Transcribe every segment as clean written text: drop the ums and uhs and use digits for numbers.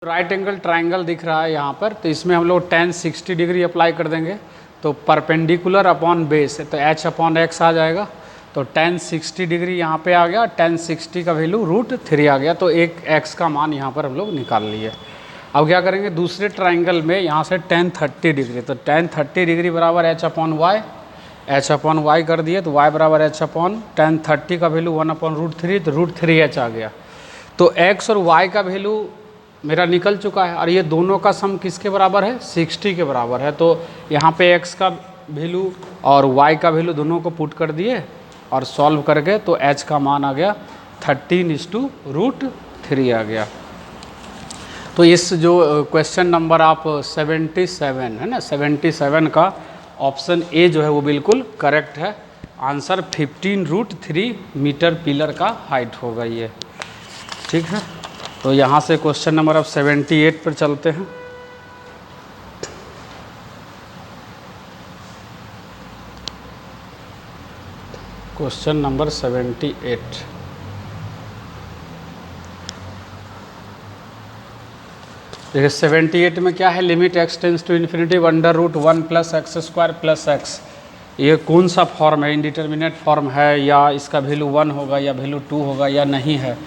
Right angle triangle दिख रहा है यहाँ पर, तो इसमें हम लोग tan 60 डिग्री अप्लाई कर देंगे। तो परपेंडिकुलर अपॉन बेस है तो h अपॉन x आ जाएगा। तो tan 60 डिग्री यहाँ पे आ गया, tan 60 का वैल्यू √3 आ गया। तो एक x का मान यहाँ पर हम लोग निकाल लिए। अब क्या करेंगे, दूसरे ट्राइंगल में यहाँ से tan 30 डिग्री, तो tan 30 डिग्री बराबर h upon y, h upon y कर दिए तो y बराबर h अपॉन tan 30 का वैल्यू 1 अपॉन √3, तो √3h आ गया। तो x और y का वैल्यू मेरा निकल चुका है और ये दोनों का सम किसके बराबर है, 60 के बराबर है। तो यहाँ पे x का वैल्यू और y का वैल्यू दोनों को पुट कर दिए और सॉल्व करके तो h का मान आ गया 13/√3 आ गया। तो इस जो क्वेश्चन नंबर आप 77 है ना, 77 का ऑप्शन ए जो है वो बिल्कुल करेक्ट है। आंसर 15√3 मीटर पिलर का हाइट होगा ये, ठीक है। तो यहाँ से क्वेश्चन नंबर अब 78 पर चलते हैं। Question number 78। देखिए 78 में क्या है, limit x tends to infinity √1 + x² + x। ये कौन सा फॉर्म है, इनडिटर्मिनेट फॉर्म है या इसका वैल्यू 1 होगा या वैल्यू 2 होगा या नहीं है।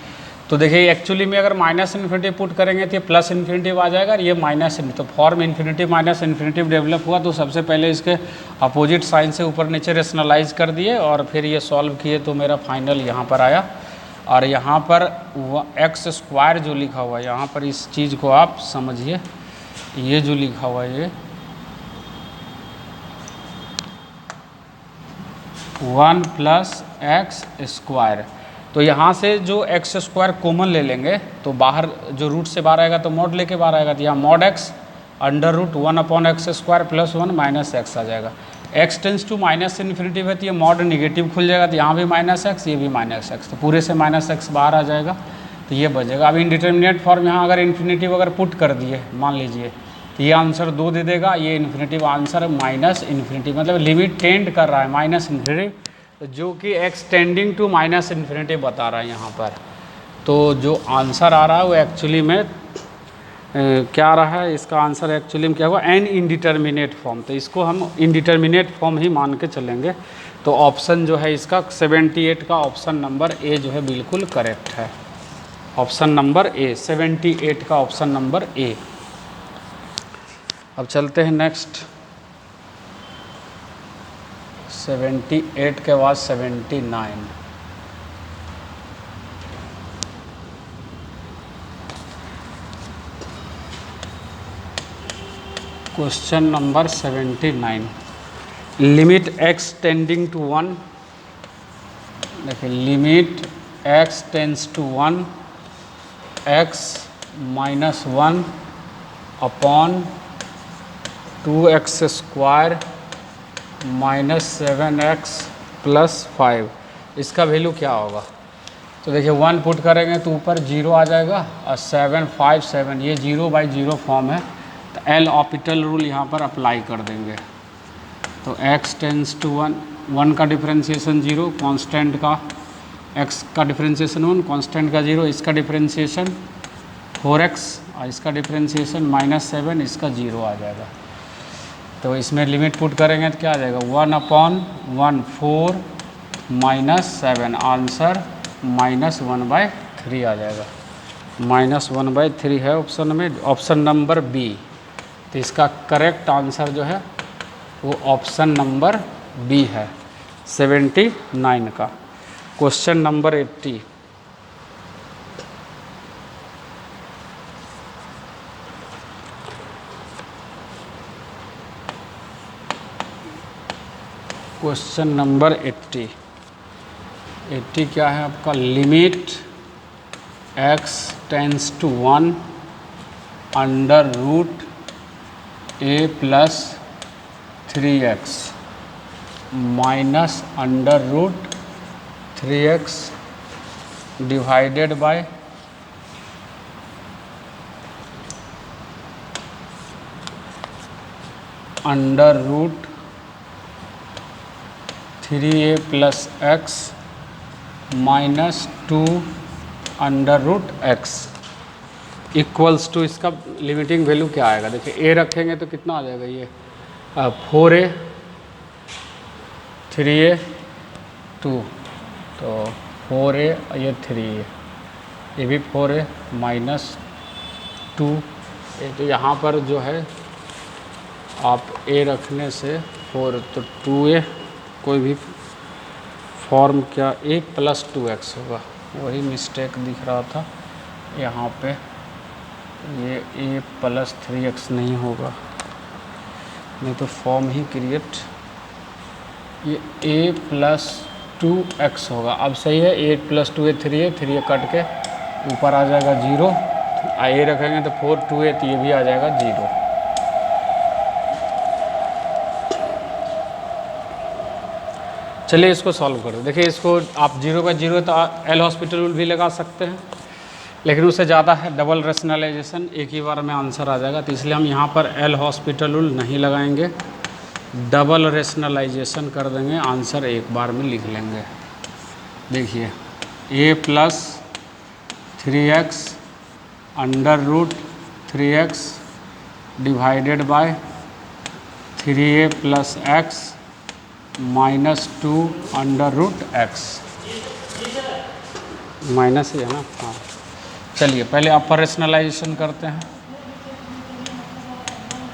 तो देखिए एक्चुअली में अगर -∞ पुट करेंगे तो ये +∞ आ जाएगा और ये -∞। तो फॉर्म इन्फिनिटी -∞ डेवलप हुआ, तो सबसे पहले इसके अपोजिट साइन से ऊपर नीचे रेशनलाइज कर दिए और फिर ये सॉल्व किए तो मेरा फाइनल यहाँ पर आया। और यहाँ पर x² जो लिखा हुआ है, यहाँ पर इस चीज़ को आप समझिए, ये जो लिखा हुआ है ये 1 + x²। तो यहाँ से जो x² कॉमन ले लेंगे तो बाहर जो रूट से बाहर आएगा तो मॉड लेके बाहर आएगा, तो यहाँ mod x √1 upon x² + 1 -x आ जाएगा। x टेंस टू -∞ है तो ये मॉड निगेटिव खुल जाएगा, तो यहाँ भी -x ये भी -x, तो पूरे से -x बाहर आ जाएगा तो ये बचेगा। अब इनडिटर्मिनेट फॉर्म यहाँ अगर इन्फिनिटिव अगर पुट कर दिए मान लीजिए तो ये आंसर 2 दे देगा, ये इन्फिनिटिव आंसर -∞, मतलब लिमिट टेंड कर रहा है -∞, जो कि x टेंडिंग टू -∞ बता रहा है यहाँ पर। तो जो आंसर आ रहा है वो एक्चुअली में क्या आ रहा है, इसका आंसर एक्चुअली में क्या होगा, एन इनडिटर्मिनेट फॉर्म। तो इसको हम इनडिटर्मिनेट फॉर्म ही मान के चलेंगे। तो ऑप्शन जो है इसका 78 का ऑप्शन नंबर ए जो है बिल्कुल करेक्ट है। ऑप्शन नंबर ए, 78 का ऑप्शन नंबर ए। अब चलते हैं नेक्स्ट, 78 के बाद 79। Question number 79, limit x tending to 1। देखिए limit x tends to 1 x -1 upon 2x² -7x + 5, इसका वैल्यू क्या होगा। तो देखिए 1 पुट करेंगे तो ऊपर 0 आ जाएगा और 7 5 7, ये 0/0 फॉर्म है, तो एल ऑपिटल रूल यहाँ पर अप्लाई कर देंगे। तो x टेंस टू 1 का डिफ्रेंशिएशन 0, कांस्टेंट का x का डिफ्रेंशिएशन 1, कांस्टेंट का 0, इसका डिफ्रेंशिएशन 4x और इसका डिफ्रेंशिएशन -7, इसका 0 आ जाएगा। तो इसमें लिमिट पुट करेंगे तो क्या आ जाएगा, 1/1 4 -7, आंसर -1/3 आ जाएगा। -1/3 है ऑप्शन में, ऑप्शन नंबर बी। तो इसका करेक्ट आंसर जो है वो ऑप्शन नंबर बी है 79 का। क्वेश्चन नंबर 80, क्वेश्चन नंबर 80 क्या है आपका, limit x tends to 1 √a + 3x -√3x divided by √3a + x -2 √x। Equals to इसका लिमिटिंग वैल्यू क्या आएगा, देखिए ए रखेंगे तो कितना आ जाएगा ये 4a 3a 2, तो 4a ये 3a, ये भी 4a माइनस 2, तो यहाँ पर जो है आप a रखने से 4 तो 2a, कोई भी फॉर्म क्या a प्लस 2x होगा, वही मिस्टेक दिख रहा था यहाँ पे, ये a प्लस 3x नहीं होगा, नहीं तो फॉर्म ही क्रिएट, ये a प्लस 2x होगा। अब सही है, 8 plus 2a 3a, 3a cut के ऊपर आ जाएगा 0, a रखेंगे तो 4 2a, तो ये भी आ जाएगा 0। चलिए इसको सॉल्व करो। देखिए इसको आप 0 का 0 तो एल हॉस्पिटल रूल भी लगा सकते हैं, लेकिन उससे ज़्यादा है डबल रेशनलाइजेशन, एक ही बार में आंसर आ जाएगा, तो इसलिए हम यहाँ पर एल हॉस्पिटल रूल नहीं लगाएंगे, डबल रेशनलाइजेशन कर देंगे, आंसर एक बार में लिख लेंगे। देखिए a plus 3x under root 3x divided by 3a plus x minus 2 under root x, minus ही है ना, हाँ। चलिए पहले अपर रेशनलाइजेशन करते हैं,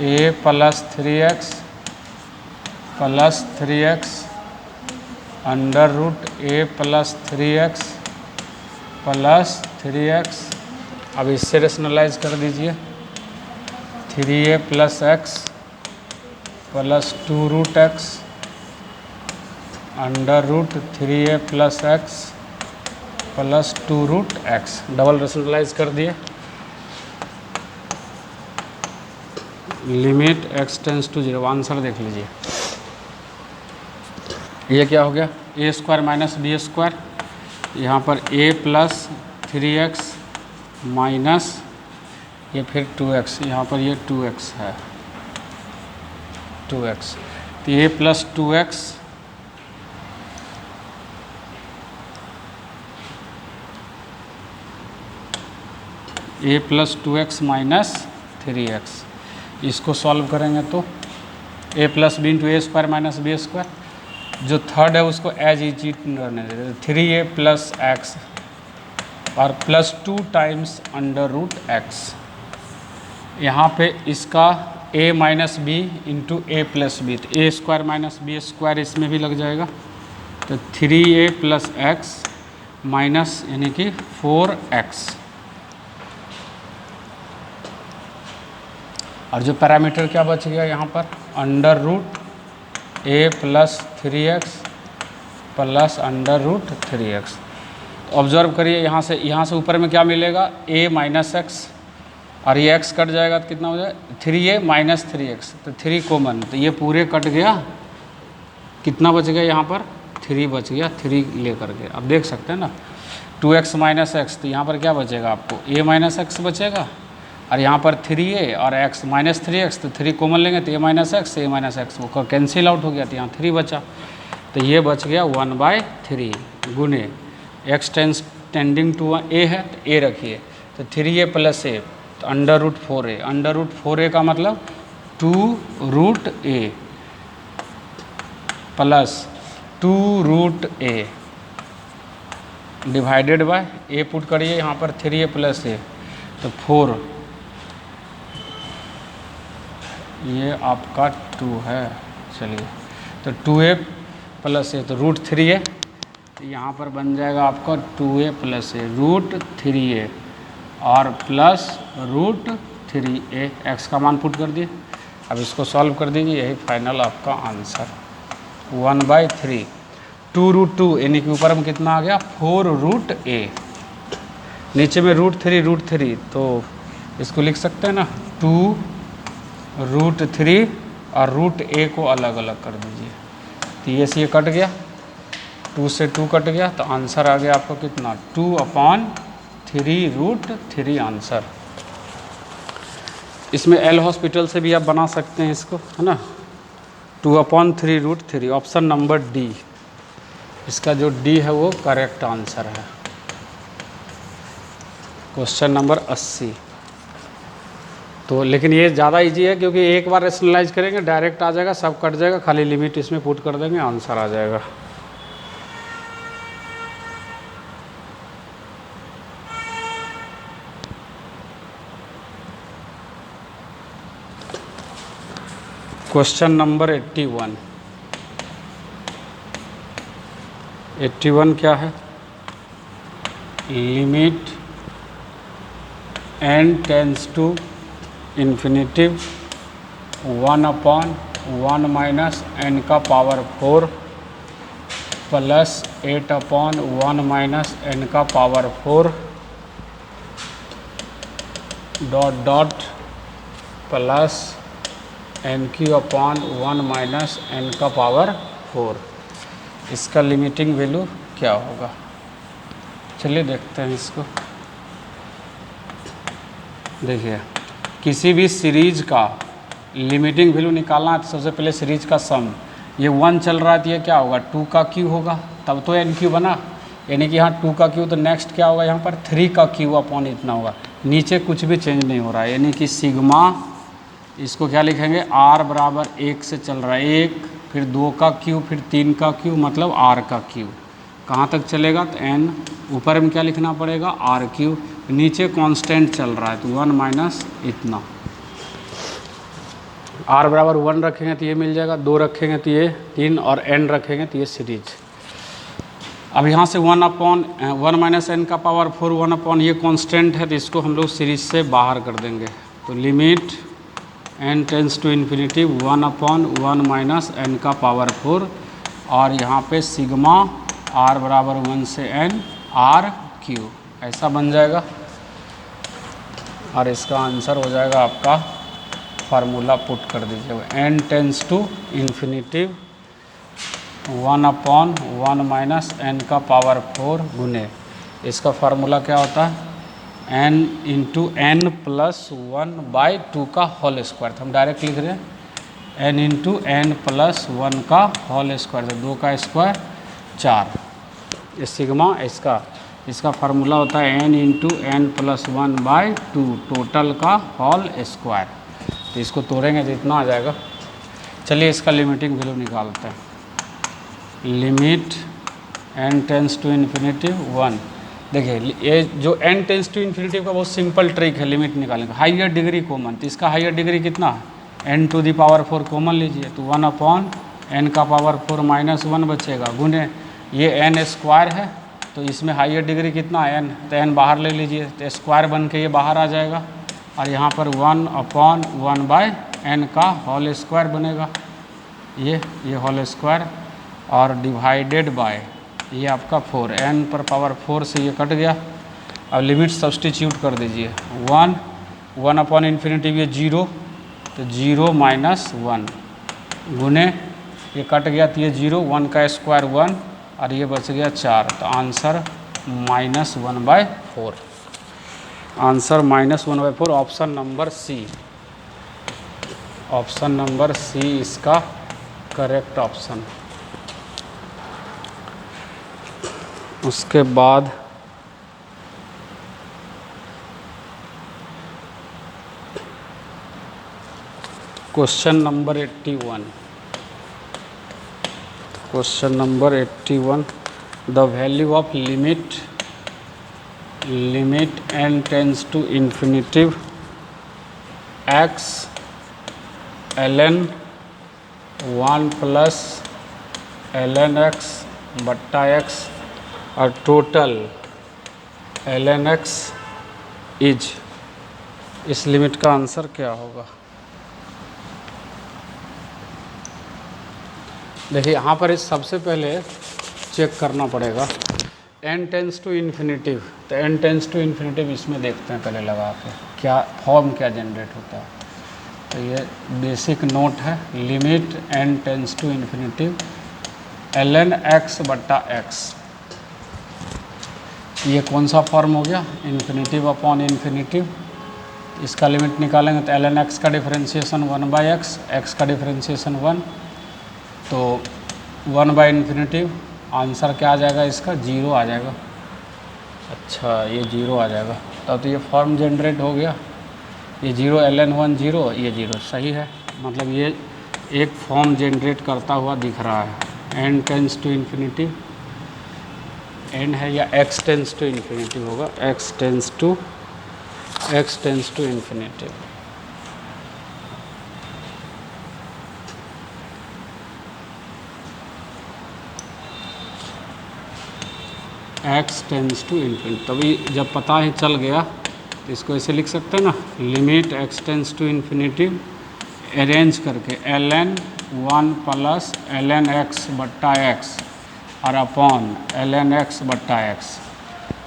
a plus 3x under root a plus 3x plus 3x, अब इससे रेशनलाइज कर दीजिए, 3a plus x plus 2 root x under root 3a plus x plus 2 root x, double rationalise कर दिए, limit x tends to 0, answer देख लीजिए, ये क्या हो गया, a square minus b square, यहाँ पर a प्लस 3x माइनस ये फिर 2x, यहाँ पर ये 2x है 2x, तो a plus 2x a plus 2x minus 3x, इसको सॉल्व करेंगे तो a plus b into a square minus b square, जो थर्ड है उसको एज इज इट रहने देते, 3a प्लस x और plus 2 times under root x, यहाँ पे इसका a minus b into a plus b, तो a square minus b square इसमें भी लग जाएगा, तो 3a प्लस x माइनस यानी कि 4x, और जो पैरामीटर क्या बच गया यहाँ पर, under root a plus 3x plus under root 3x, तो ऑब्जर्व करिए यहाँ से ऊपर में क्या मिलेगा, a माइनस x, और ये x कट जाएगा तो कितना हो जाएगा 3a माइनस 3x, तो 3 कॉमन, तो ये पूरे कट गया, कितना बच गया यहाँ पर 3 बच गया, 3 लेकर के, अब देख सकते हैं ना 2x माइनस x, तो यहाँ पर क्या बचेगा आपको a माइनस x बचेगा, और यहाँ पर 3a और x माइनस 3x, तो 3 कॉमन लेंगे तो a माइनस x वो कैंसिल आउट हो गया, तो यहाँ 3 बचा, तो ये बच गया 1/3 गुने x टेंडिंग टू a है तो a रखिए, तो 3a प्लस a, तो under root 4a, under root 4a का मतलब 2 root a plus 2 root a divided by a put करिए यहाँ पर 3a प्लस a, तो 4, ये आपका 2 है, चलिए तो 2a प्लस a, तो रूट 3a, तो यहाँ पर बन जाएगा आपका 2a plus a root 3a और प्लस रूट 3a, x का मान पुट कर दिए, अब इसको सॉल्व कर दीजिए, यही फाइनल आपका आंसर 1/3, 2 रूट 2 यानी कि ऊपर में कितना आ गया 4 रूट a, नीचे में रूट 3, तो इसको लिख सकते हैं ना 2 रूट 3 और रूट a को अलग अलग कर दीजिए, तो ये से ये कट गया, 2 से 2 कट गया, तो आंसर आ गया आपको कितना 2/3 रूट 3 आंसर। इसमें एल हॉस्पिटल से भी आप बना सकते हैं इसको, है ना, 2/3 रूट 3, ऑप्शन नंबर डी, इसका जो डी है वो करेक्ट आंसर है, क्वेश्चन नंबर 80। तो लेकिन ये ज़्यादा इजी है क्योंकि एक बार रेशनलाइज करेंगे डायरेक्ट आ जाएगा, सब कट जाएगा, खाली लिमिट इसमें पुट कर देंगे, आंसर आ जाएगा। Question number 81। 81 क्या है? Limit n tends to infinitive 1/1 minus n का पावर 4 प्लस 8/1 माइनस n का power 4 dot dot plus n³ minus n का पावर 4। इसका लिमिटिंग वैल्यू क्या होगा? चलिए देखते हैं इसको। देखिए, किसी भी सीरीज का लिमिटिंग वैल्यू निकालना है तो सबसे पहले सीरीज का सम, ये 1 चल रहा है तो ये क्या होगा? 2 का क्यू होगा, तब तो n³ बना, यानी कि यहाँ 2 का क्यू, तो नेक्स्ट क्या होगा? यहाँ पर 3 का क्यू अपॉन इतना होगा। नीचे कुछ भी चेंज नहीं हो रहा है, यानी कि सिग्मा, इसको क्या लिखेंगे? r बराबर 1 से चल रहा है 1, फिर 2 का क्यू, फिर 3 का क्यू, मतलब r का क्यू। कहाँ तक चलेगा? तो n, ऊपर में क्या लिखना पड़ेगा? r³, नीचे कांस्टेंट चल रहा है तो 1 माइनस इतना। r बराबर 1 रखेंगे तो ये मिल जाएगा, 2 रखेंगे तो ये 3, और n रखेंगे तो ये सीरीज। अब यहाँ से 1/1 माइनस n का पावर 4 1/, ये कांस्टेंट है तो इसको हम लोग सीरीज से बाहर कर देंगे। तो limit n tends to infinity 1/1 minus n का पावर 4, और यहाँ पे सिग्मा r बराबर 1 से n r³, ऐसा बन जाएगा। और इसका आंसर हो जाएगा आपका, फार्मूला पुट कर दीजिए, n tends to infinitive 1/1 minus n का पावर 4 गुने, इसका फार्मूला क्या होता है? n इंटू n प्लस 1/2 का होल स्क्वायर। तो हम डायरेक्ट लिख रहे हैं n इंटू n प्लस 1 का होल स्क्वायर, तो 2 का स्क्वायर 4। ये सिग्मा, इसका फार्मूला होता है n into n plus 1/2 total का होल स्क्वायर। तो इसको तोड़ेंगे तो इतना आ जाएगा। चलिए इसका लिमिटिंग वैल्यू निकालते हैं। Limit n tends to infinity 1। देखिए, ये जो n टेंस टू इन्फिनिटी का बहुत सिंपल ट्रिक है लिमिट निकालने का। हाइयर डिग्री कॉमन, तो इसका हाइयर डिग्री कितना है? n to the power 4 common लीजिए, तो 1/n का पावर 4 माइनस 1 बचेगा, गुने ये n स्क्वायर है, तो इसमें हाइयर डिग्री कितना है? n, तो n बाहर ले लीजिए, तो स्क्वायर बन के ये बाहर आ जाएगा, और यहाँ पर 1/1/n का होल स्क्वायर बनेगा, ये होल स्क्वायर, और डिवाइडेड बाय ये आपका 4, n पर पावर 4 से ये कट गया। अब लिमिट सब्सटीट्यूट कर दीजिए, 1/∞, ये 0, तो 0 माइनस 1 गुने ये कट गया तो ये 0, 1 का स्क्वायर 1, और ये बच गया 4, तो answer -1/4। Answer -1/4, option number C. Option number C इसका करेक्ट ऑप्शन। उसके बाद question number 81। Question number 81, the value of limit n tends to infinitive x ln 1 plus ln x बट्टा x और टोटल ln x इज, इस लिमिट का आंसर क्या होगा? देखिए, यहाँ पर इस सबसे पहले चेक करना पड़ेगा n टेंस टू इन्फिनिटिव, तो n टेंस टू इन्फिनिटिव इसमें देखते हैं पहले लगा के क्या फॉर्म क्या जनरेट होता है। तो ये बेसिक नोट है, limit n tends to infinitive ln x बट्टा x, ये कौन सा फॉर्म हो गया? Infinitive upon infinitive. इसका लिमिट निकालेंगे तो ln x का डिफरेंशिएशन 1/x, x का डिफरेंशिएशन 1, तो 1/∞, आंसर क्या आ जाएगा इसका? 0 आ जाएगा। अच्छा, ये 0 आ जाएगा, तब तो ये फॉर्म जनरेट हो गया। ये 0 ln1 0, ये 0 सही है। मतलब ये एक फॉर्म जनरेट करता हुआ दिख रहा है। n tends to infinity, n है या x टेंस टू इन्फिनिटी होगा, x tends to infinity. x tends to infinity, तभी जब पता ही चल गया तो इसको ऐसे लिख सकते हैं ना, limit x tends to infinity arrange करके ln1 प्लस ln x बट्टा x और अपॉन ln x बट्टा x।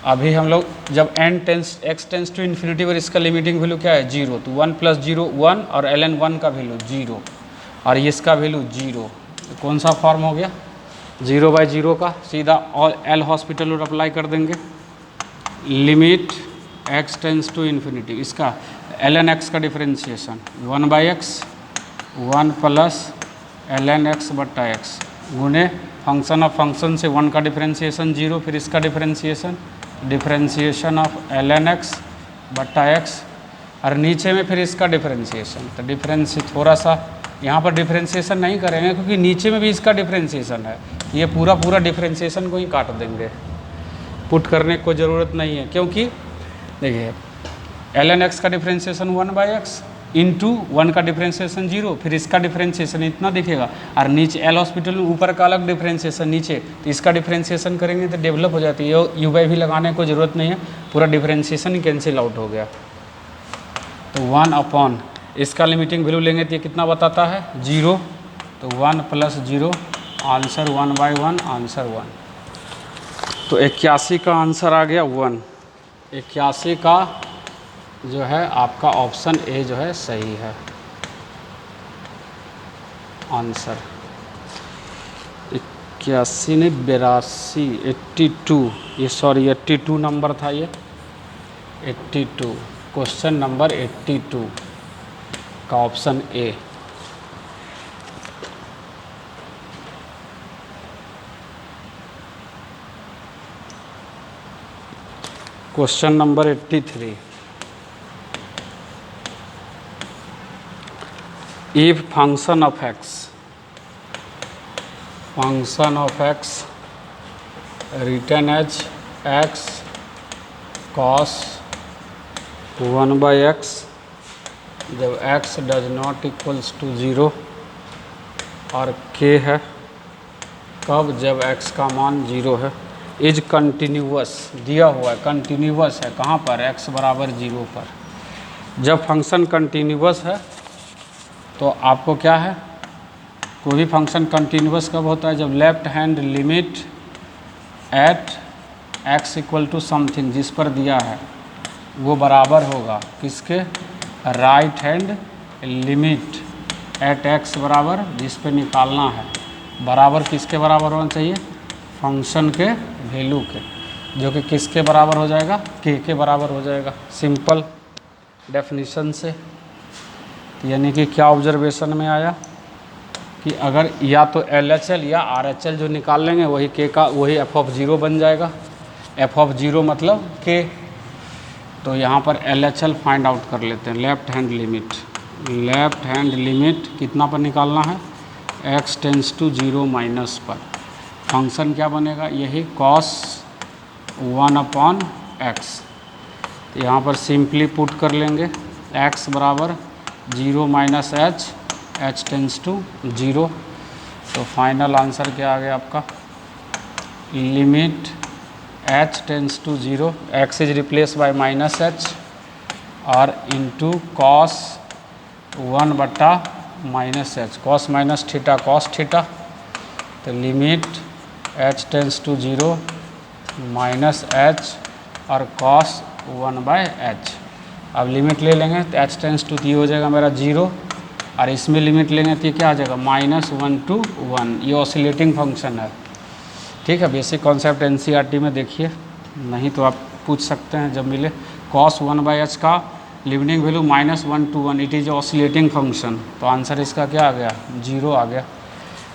अभी हम लोग जब x टेंस टू इन्फिनिटी पर इसका लिमिटिंग वैल्यू क्या है 0, तो 1 प्लस 0 1 और ln1 का वैल्यू 0 और इसका वैल्यू 0, तो कौन सा फॉर्म हो गया 0/0 का। सीधा और एल हॉस्पिटल रूल अप्लाई कर देंगे, limit x tends to infinity, इसका ln x का differentiation 1/x 1 plus ln x बट्टा x गुने फंक्शन ऑफ फंक्शन से 1 का डिफरेंशिएशन 0, फिर इसका डिफरेंशिएशन ऑफ ln x बट्टा x और नीचे में फिर इसका डिफरेंशिएशन। तो डिफरेंस थोड़ा सा यहाँ पर डिफरेंशिएशन नहीं करेंगे क्योंकि नीचे में भी इसका डिफरेंशिएशन है, ये पूरा डिफरेंशिएशन को ही काट देंगे, पुट करने को ज़रूरत नहीं है। क्योंकि देखिए ln x का डिफरेंशिएशन 1/x इंटू 1 का डिफरेंशिएशन 0, फिर इसका डिफरेंशिएशन इतना दिखेगा और नीचे एल हॉस्पिटल में ऊपर का अलग डिफरेंशिएशन नीचे, तो इसका डिफरेंशिएशन करेंगे तो डेवलप हो जाती है, यू बाई भी लगाने को ज़रूरत नहीं है, पूरा डिफरेंशिएशन ही कैंसिल आउट हो गया। तो 1 अपॉन इसका लिमिटिंग वैल्यू लेंगे तो ये कितना बताता है 0, तो 1 प्लस 0 आंसर 1/1 आंसर 1। तो 81 का आंसर आ गया 1। 81 का जो है आपका ऑप्शन ए जो है सही है आंसर। 81 ने 82 82, ये सॉरी 82 नंबर था, ये 82 क्वेश्चन नंबर 82 का option A. Question number 83, if function of x written as x cos 1/x जब x does not equals to 0 और k है, कब जब x का मान 0 है, इज कंटिन्यूअस दिया हुआ है, कंटिन्यूअस है कहाँ पर x बराबर 0 पर। जब फंक्शन कंटिन्यूअस है तो आपको क्या है, कोई भी फंक्शन कंटिन्यूअस कब होता है जब left hand limit at x equal to something जिस पर दिया है वो बराबर होगा किसके, right hand limit at x बराबर जिस पे निकालना है, बराबर किसके बराबर होना चाहिए, फंक्शन के वैल्यू के, जो कि किसके बराबर हो जाएगा, k के बराबर हो जाएगा सिंपल डेफिनेशन से। यानी कि क्या ऑब्जर्वेशन में आया कि अगर या तो LHL या RHL जो निकाल लेंगे वही k का वही f(0) बन जाएगा, f(0) मतलब k। तो यहाँ पर LHL फाइंड आउट कर लेते हैं, लेफ्ट हैंड लिमिट कितना पर निकालना है, x टेंस टू 0 माइनस पर, फंक्शन क्या बनेगा यही cos 1/x। तो यहाँ पर सिंपली पुट कर लेंगे x बराबर 0 माइनस h टेंस टू 0। तो फाइनल आंसर क्या आ गया आपका, limit h tends to 0, x is replace by minus h और into cos 1/-h, cos minus theta cos theta. तो limit h tends to 0 minus h और cos 1/h। अब limit ले लेंगे तो h टेंस टू ये हो जाएगा मेरा 0 और इसमें लिमिट लेंगे तो ये क्या आ जाएगा -1 to 1। ये ऑसिलेटिंग फंक्शन है, ठीक है। बेसिक कॉन्सेप्ट NCERT में देखिए, नहीं तो आप पूछ सकते हैं जब मिले। cos 1/h का limiting value -1 to 1, it is oscillating function. तो आंसर इसका क्या आ गया 0 आ गया।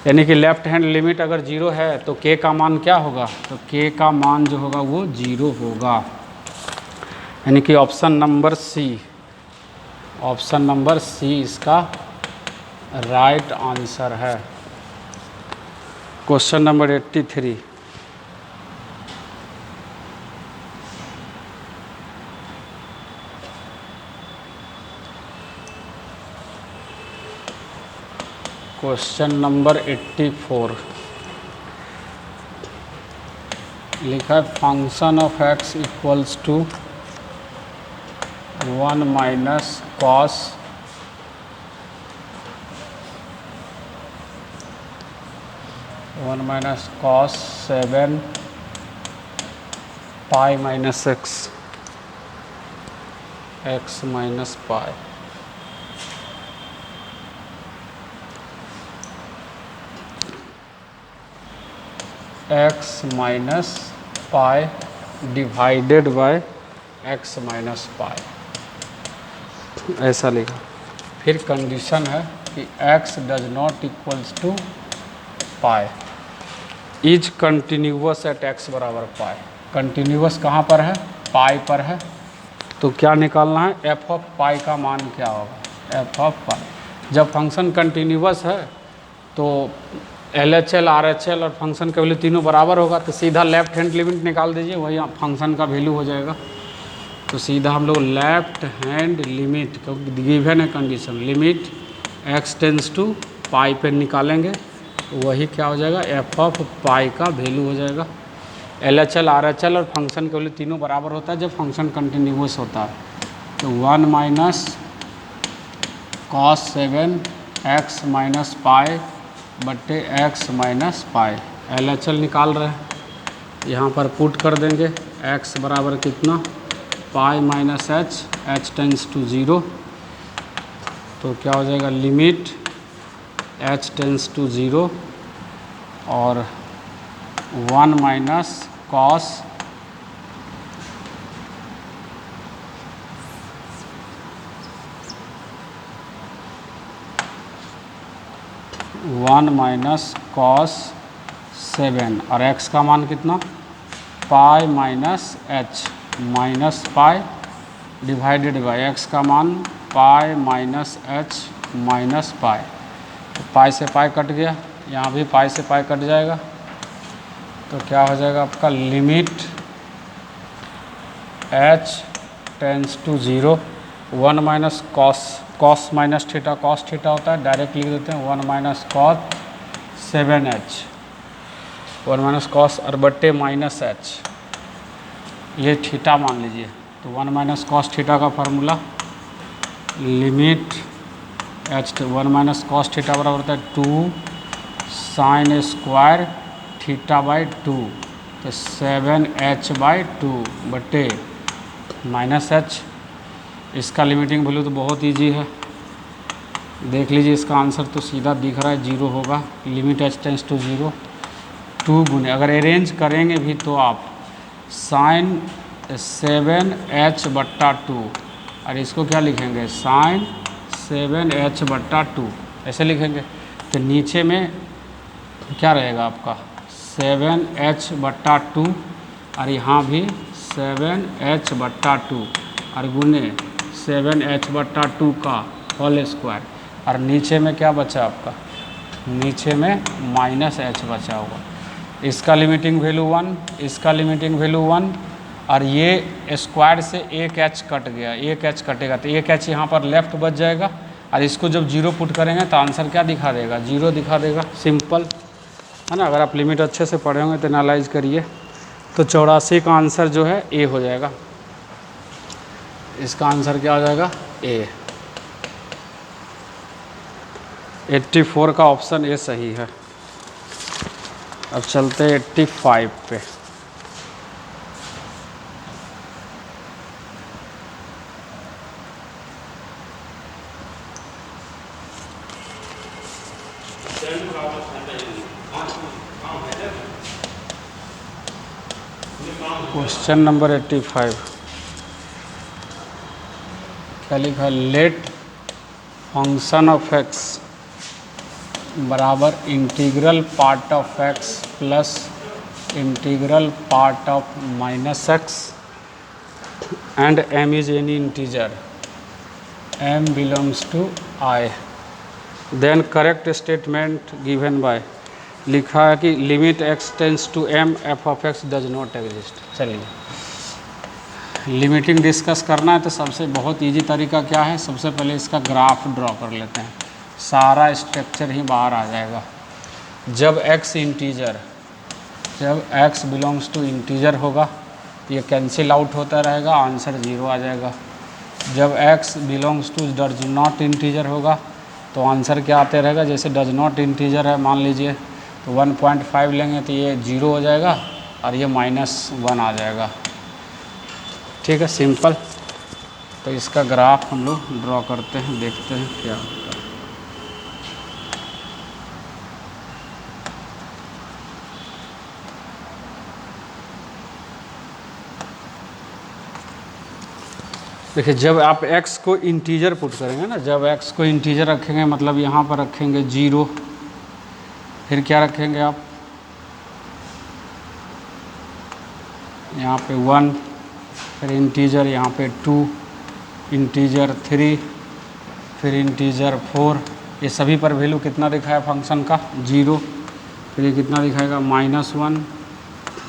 यानी कि लेफ्ट हैंड लिमिट अगर 0 है तो k का मान क्या होगा, तो k का मान जो होगा वो 0 होगा। यानी कि option number C option number C इसका राइट आंसर है। Question number 83। क्वेश्चन नंबर 84 लिखा है function of x equals to 1 minus cos 7 pi minus x minus pi. X minus pi divided by x minus pi, ऐसा लिखा। फिर condition है कि x does not equals to पाई, is continuous at x बराबर पाई। Continuous कहाँ पर है? पाई पर है। तो क्या निकालना है? एफ ऑफ पाई का मान क्या होगा? एफ ऑफ पाई। जब फंक्शन कंटिन्यूअस है तो LHL RHL और फंक्शन का वैल्यू तीनों बराबर होगा, तो सीधा लेफ्ट हैंड लिमिट निकाल दीजिए, वही फंक्शन का वैल्यू हो जाएगा। तो सीधा हम लोग लेफ्ट हैंड लिमिट, क्योंकि गिवन है condition, limit x tends to pi पे निकालेंगे, तो वही क्या हो जाएगा? एफ ऑफ पाई का वैल्यू हो जाएगा। LHL RHL और फंक्शन का वैल्यू तीनों बराबर होता है जब फंक्शन कंटिन्यूअस होता है। तो 1 माइनस कॉस 7 एक्स माइनस पाई बट्टे एक्स माइनस पाई। LHL निकाल रहे हैं, यहाँ पर पुट कर देंगे। x बराबर कितना? Pi minus h tends to 0, तो क्या हो जाएगा? लिमिट h टेंस टू 0 और 1 माइनस कॉस 1 माइनस कॉस 7 और x का मान कितना? Pi minus H minus pi divided by x का मान पाई माइनस एच माइनस पाई। तो पाई से पाई कट गया, यहाँ भी पाई से पाई कट जाएगा, तो क्या हो जाएगा आपका? Limit h tends to 0, 1 minus cos minus theta cos theta होता है, डायरेक्ट लिख देते हैं 1 minus cos 7h, 1 minus cos और बट्टे माइनस एच, ये थीटा मान लीजिए। तो 1 माइनस कॉस थीटा का formula limit h 1 minus cos theta बराबर होता है 2 साइन स्क्वायर थीटा बाई 2, तो 7h बाई 2 बट्टे माइनस एच। इसका लिमिटिंग वैल्यू तो बहुत इजी है, देख लीजिए इसका आंसर तो सीधा दिख रहा है, 0 होगा। लिमिट h टेंस टू 0, 2 गुने अगर अरेंज करेंगे भी तो आप साइन 7h बट्टा 2, और इसको क्या लिखेंगे? साइन 7h बट्टा 2, ऐसे लिखेंगे। तो नीचे में क्या रहेगा आपका? 7h बट्टा 2 और यहाँ भी 7h बट्टा 2 और गुने 7h बट्टा 2 का होल स्क्वायर, और नीचे में क्या बचा आपका? नीचे में माइनस h बचा होगा। इसका लिमिटिंग वैल्यू 1, इसका लिमिटिंग वैल्यू 1, और ये स्क्वायर से एक h कट गया, एक h कटेगा तो एक h यहाँ पर लेफ्ट बच जाएगा, और इसको जब 0 पुट करेंगे तो आंसर क्या दिखा देगा? 0 दिखा देगा। सिंपल है ना। अगर आप लिमिट अच्छे से पढ़े होंगे तो एनालाइज करिए, तो 84 का आंसर जो है ए हो जाएगा। इसका आंसर क्या हो जाएगा? ए। 84 का ऑप्शन ए सही है। अब चलते हैं 85 पे। क्वेश्चन नंबर 85 क्या लिखा है? लेट फंक्शन ऑफ एक्स बराबर integral part of x plus integral part of minus x and m is any integer m belongs to I, then correct statement given by, लिखा है कि limit x tends to m f of x does not exist. चलिए limiting discuss करना है तो सबसे बहुत easy तरीका क्या है, सबसे पहले इसका ग्राफ ड्रॉ कर लेते हैं, सारा स्ट्रक्चर ही बाहर आ जाएगा। जब x इंटीजर, जब x बिलोंग्स टू इंटीजर होगा ये कैंसिल आउट होता रहेगा, आंसर 0 आ जाएगा। जब x belongs to does not integer होगा तो आंसर क्या आते रहेगा, जैसे डज नॉट इंटीजर है मान लीजिए तो 1.5 लेंगे तो ये 0 हो जाएगा और ये -1 आ जाएगा। ठीक है, सिंपल। तो इसका ग्राफ हम लोग ड्रॉ करते हैं, देखते हैं क्या होता है। देखिए जब आप x को इंटीजर पुट करेंगे ना, जब x को इंटीजर रखेंगे मतलब यहाँ पर रखेंगे 0, फिर क्या रखेंगे आप यहाँ पे 1, फिर इंटीजर यहाँ पे 2, इंटीजर 3, फिर इंटीजर 4, ये सभी पर वैल्यू कितना दिखाया फंक्शन का 0, फिर ये कितना दिखाएगा -1,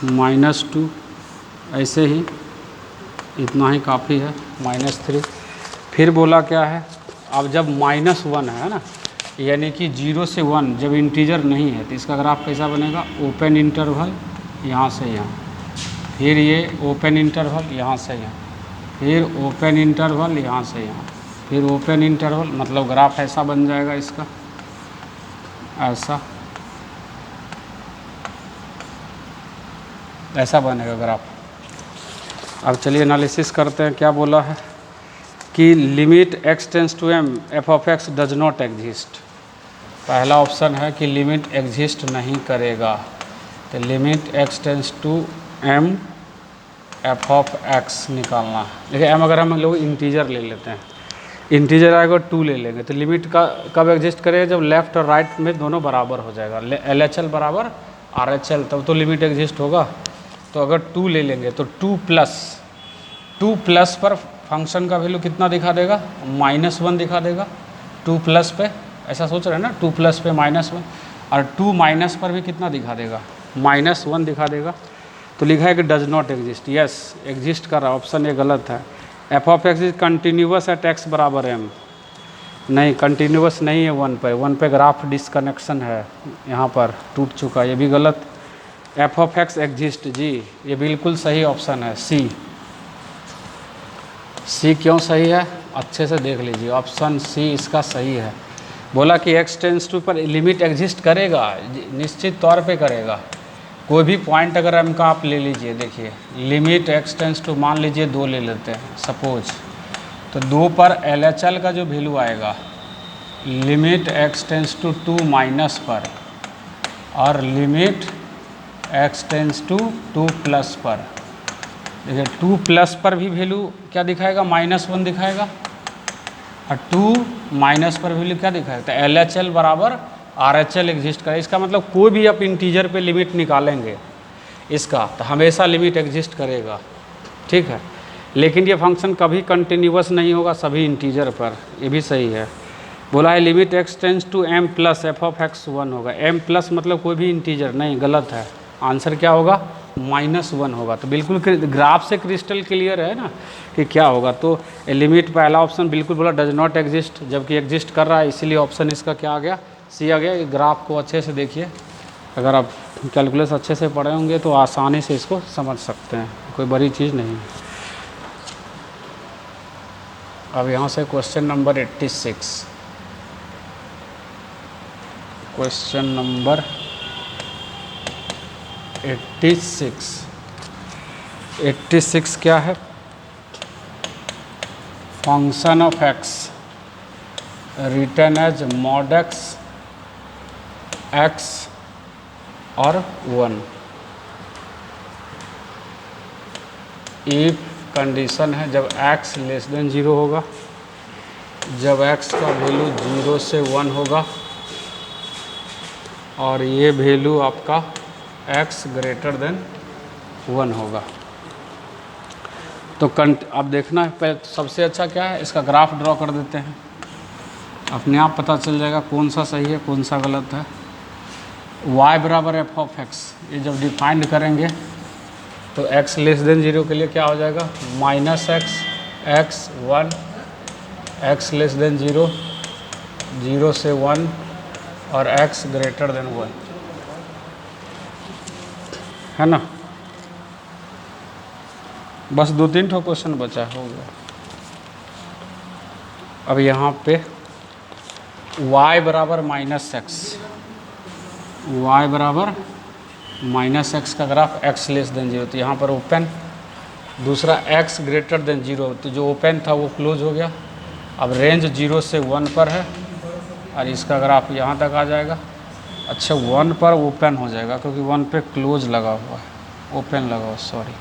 -2, ऐसे ही इतना ही काफ़ी है, -3। फिर बोला क्या है, अब जब -1 है ना, यानी कि 0 से 1 जब इंटीजर नहीं है तो इसका ग्राफ कैसा बनेगा, ओपन इंटरवल यहाँ से यहाँ, फिर ये ओपन इंटरवल यहाँ से यहाँ, फिर ओपन इंटरवल यहाँ से यहाँ, फिर ओपन इंटरवल, मतलब ग्राफ ऐसा बन जाएगा इसका, ऐसा बनेगा ग्राफ। अब चलिए एनालिसिस करते हैं, क्या बोला है कि limit x tends to m f of x does not exist. पहला ऑप्शन है कि लिमिट एग्जिस्ट नहीं करेगा, तो limit x tends to m f of x निकालना। देखिए m अगर हम लोग इंटीजर ले लेते हैं, इंटीजर आएगा 2 ले लेंगे तो लिमिट का कब एग्जिस्ट करेगा, जब लेफ़्ट और राइट में दोनों बराबर हो जाएगा, LHL बराबर RHL, तब तो लिमिट एग्जिस्ट होगा। तो अगर 2 ले लेंगे तो 2 प्लस पर फंक्शन का वैल्यू कितना दिखा देगा, -1 दिखा देगा। 2 प्लस पे ऐसा सोच रहे हैं ना, 2 प्लस पे -1, और 2 माइनस पर भी कितना दिखा देगा, -1 दिखा देगा। तो लिखा है कि does not exist, yes exist कर रहा, ऑप्शन ये गलत है। f of x is continuous at x बराबर m, नहीं कंटिन्यूस नहीं है 1 पे ग्राफ डिसकनेक्शन है, यहाँ पर टूट चुका, ये भी गलत। f ऑफ x एग्जिस्ट, जी ये बिल्कुल सही ऑप्शन है, सी क्यों सही है, अच्छे से देख लीजिए, ऑप्शन सी इसका सही है। बोला कि x टेंस टू पर लिमिट एग्जिस्ट करेगा, निश्चित तौर पे करेगा। कोई भी पॉइंट अगर m का आप ले लीजिए, देखिए लिमिट x टेंस टू मान लीजिए 2 ले लेते हैं सपोज, तो 2 पर LHL का जो वैल्यू आएगा, limit x tends to 2 minus पर, और limit x tends to 2 plus पर। देखिए 2 प्लस पर भी वैल्यू क्या दिखाएगा, -1 दिखाएगा, और 2 माइनस पर वैल्यू क्या दिखाएगा, तो LHL बराबर RHL एग्जिस्ट करे। इसका मतलब कोई भी आप इंटीजर पे लिमिट निकालेंगे इसका तो हमेशा लिमिट एग्जिस्ट करेगा, ठीक है। लेकिन ये फंक्शन कभी कंटिन्यूस नहीं होगा सभी इंटीजर पर, ये भी सही है। बोला है limit x tends to m plus f of x 1 होगा, m प्लस मतलब कोई भी इंटीजर नहीं, गलत है। आंसर क्या होगा, -1 होगा। तो बिल्कुल ग्राफ से क्रिस्टल क्लियर है ना कि क्या होगा। तो लिमिट पहला ऑप्शन बिल्कुल बोला डज नॉट एग्जिस्ट, जबकि एग्जिस्ट कर रहा है, इसीलिए ऑप्शन इसका क्या आ गया, सी आ गया। ग्राफ को अच्छे से देखिए, अगर आप कैलकुलस अच्छे से पढ़े होंगे तो आसानी से इसको समझ सकते हैं, कोई बड़ी चीज़ नहीं है। अब यहाँ से क्वेश्चन नंबर 86, क्वेश्चन नंबर 86 क्या है, function of x return as mod x और 1। इफ कंडीशन है जब x लेस देन 0 होगा, जब x का वैल्यू 0 से 1 होगा, और ये वैल्यू आपका x ग्रेटर देन 1 होगा। तो अब देखना है पहले सबसे अच्छा क्या है, इसका ग्राफ ड्रॉ कर देते हैं, अपने आप पता चल जाएगा कौन सा सही है कौन सा गलत है। y बराबर एफ ऑफ एक्स, ये जब डिफाइंड करेंगे तो x लेस देन 0 के लिए क्या हो जाएगा, minus x x 1, x less than 0 0 से 1 और x ग्रेटर देन 1, है ना। बस 2-3 ठो क्वेश्चन बचा, हो गया। अब यहाँ पे y बराबर माइनस एक्स, वाई बराबर माइनस एक्स का ग्राफ x लेस देन 0, तो यहाँ पर ओपन, दूसरा x ग्रेटर देन 0, तो जो ओपन था वो क्लोज हो गया। अब रेंज 0 से 1 पर है और इसका ग्राफ यहाँ तक आ जाएगा। अच्छा 1 पर ओपन हो जाएगा क्योंकि 1 पे क्लोज लगा हुआ है, ओपन लगा हुआ, सॉरी।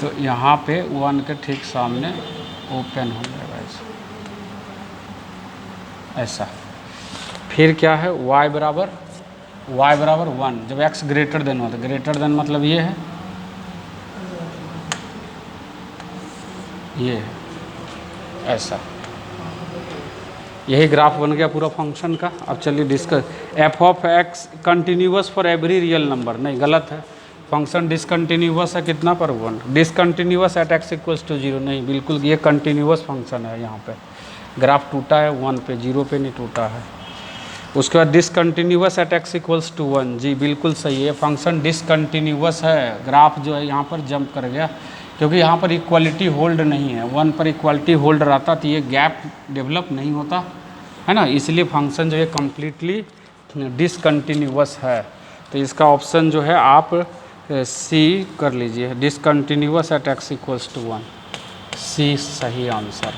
तो यहाँ पे 1 के ठीक सामने ओपन हो जाएगा ऐसा। फिर क्या है, y बराबर 1, जब x ग्रेटर देन होता है, ग्रेटर देन मतलब ये है, ये है ऐसा। यही ग्राफ बन गया पूरा फंक्शन का। अब चलिए discuss, f of x continuous for every real number, नहीं गलत है, फंक्शन डिसकंटिन्यूअस है कितना पर 1, discontinuous at x equals to 0, नहीं बिल्कुल ये कंटिन्यूअस फंक्शन है। यहाँ पे ग्राफ टूटा है 1 पे, 0 पे नहीं टूटा है। उसके बाद discontinuous at x equals to 1, जी बिल्कुल सही है, फंक्शन डिसकंटिन्यूअस है। ग्राफ जो है यहाँ पर जंप कर गया क्योंकि यहाँ पर इक्वालिटी होल्ड नहीं है, 1 पर इक्वालिटी होल्ड रहता तो ये गैप डेवलप नहीं होता, है ना, इसलिए फंक्शन जो है कम्प्लीटली डिसकंटिन्यूअस है। तो इसका ऑप्शन जो है आप सी कर लीजिए, discontinuous at x equals to 1, C सही आंसर।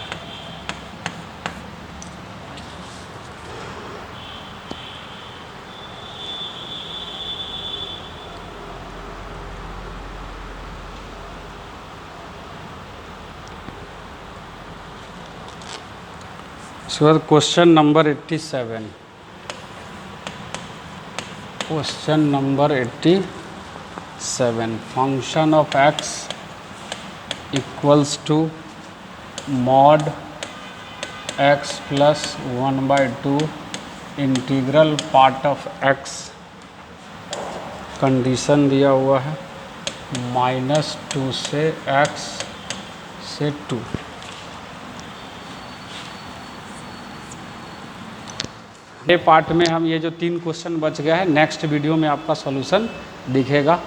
उसके बाद question number 87, question number 87, function of x equals to mod x plus 1/2 integral part of x, condition दिया हुआ है -2 से x से 2। ये पार्ट में हम ये जो 3 क्वेश्चन बच गया है, नेक्स्ट वीडियो में आपका सॉल्यूशन दिखेगा।